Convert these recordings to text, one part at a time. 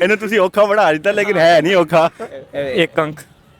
ਇਹਨੂੰ ਤੁਸੀਂ ਔਖਾ ਬਣਾ ਦਿੱਤਾ ਲੇਕਿਨ ਹੈ ਨਹੀਂ ਔਖਾ। ਇੱਕ ਅੰਕ।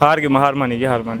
ਹਾਰ ਗਏ ਹਾਰ ਮਾਨੀ ਜੀ ਹਾਰ ਮਾਨੀ।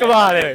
ਕਮਾਲ ਹੈ